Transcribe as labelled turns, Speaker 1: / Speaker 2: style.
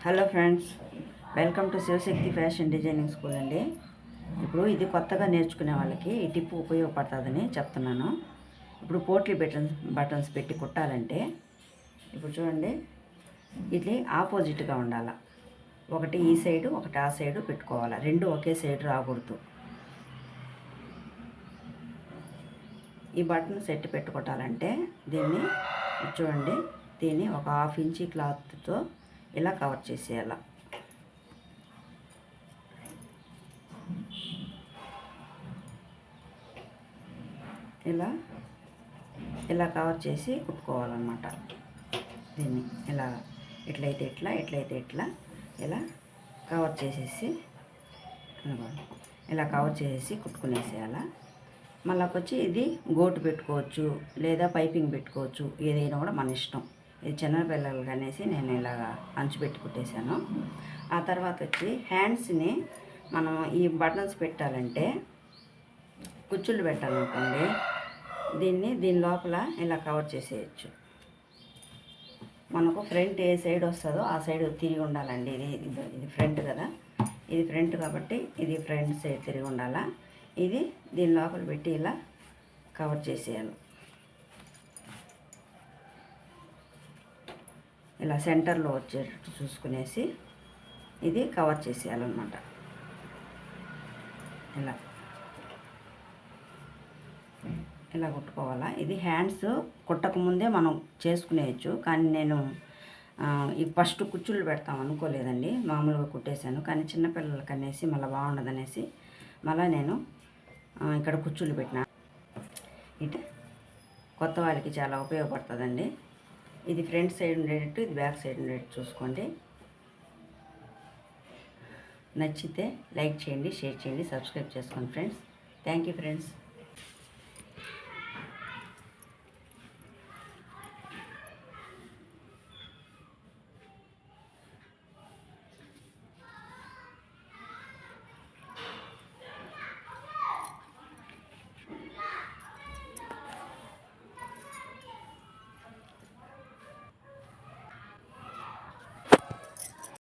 Speaker 1: Hello friends, welcome to Shivashakti fashion designing school అండి. ఇప్పుడు ఇది కొత్తగా నేర్చుకునే వాళ్ళకి ఈ టిప్ ఉపయోగపడుతుందని చెప్తున్నాను. ఇప్పుడు పోట్లీ బటన్స్ పెట్టి కుట్టాలంటే ఇప్పుడు చూడండి, ఇది ఆపోజిట్గా ఉండాలి. ఒకటి ఈ సైడు ఒకటి ఆ సైడు పెట్టుకోవాలి. రెండు ఒకే సైడ్ రాకూడదు. ఈ బటన్ సెట్ పెట్టుకోవాలంటే దీన్ని చూడండి, దీన్ని ఒక 1/2 ఇంచీ క్లాత్తో ఇలా కవర్ చేసేయాల. ఇలా కవర్ చేసి కుట్టుకోవాలన్నమాట. దీన్ని ఇట్లయితే ఇట్లా ఇలా కవర్ చేసేసి కుట్టుకునేసేయాల. మళ్ళీ వచ్చి ఇది గోటు పెట్టుకోవచ్చు, లేదా పైపింగ్ పెట్టుకోవచ్చు, ఏదైనా కూడా మన ఇష్టం. ఇది చిన్నపిల్లలకి అనేసి నేను ఇలాగా అంచు పెట్టి కుట్టేశాను. ఆ తర్వాత వచ్చి హ్యాండ్స్ని మనం ఈ బటన్స్ పెట్టాలంటే కుచ్చుళ్ళు పెట్టాలనుకోండి, దీని లోపల ఇలా కవర్ చేసేయచ్చు. మనకు ఫ్రంట్ ఏ సైడ్ వస్తుందో ఆ సైడ్ తిరిగి ఉండాలండి. ఇది ఫ్రంట్ కదా, ఇది ఫ్రంట్ కాబట్టి ఇది ఫ్రంట్ సైడ్ తిరిగి ఉండాలా. ఇది దీని లోపల పెట్టి ఇలా కవర్ చేసేయాలి. ఇలా సెంటర్లో వచ్చేటట్టు చూసుకునేసి ఇది కవర్ చేసేయాలన్నమాట. ఇలా కుట్టుకోవాలా. ఇది హ్యాండ్స్ కుట్టకముందే మనం చేసుకునేయచ్చు, కానీ నేను ఈ ఫస్ట్ కుచ్చుళ్ళు పెడతాం అనుకోలేదండి, మామూలుగా కుట్టేశాను. కానీ చిన్నపిల్లలకి అనేసి మళ్ళీ బాగుండదనేసి మళ్ళీ నేను ఇక్కడ కుచ్చుళ్ళు పెట్టినా. ఇటు కొత్త వాళ్ళకి చాలా ఉపయోగపడుతుందండి. ఇది ఫ్రంట్ సైడ్ ఉండేటట్టు, ఇది బ్యాక్ సైడ్ ఉండేటట్టు చూసుకోండి. నచ్చితే లైక్ చేయండి, షేర్ చేయండి, సబ్స్క్రైబ్ చేసుకోండి ఫ్రెండ్స్. Thank you friends.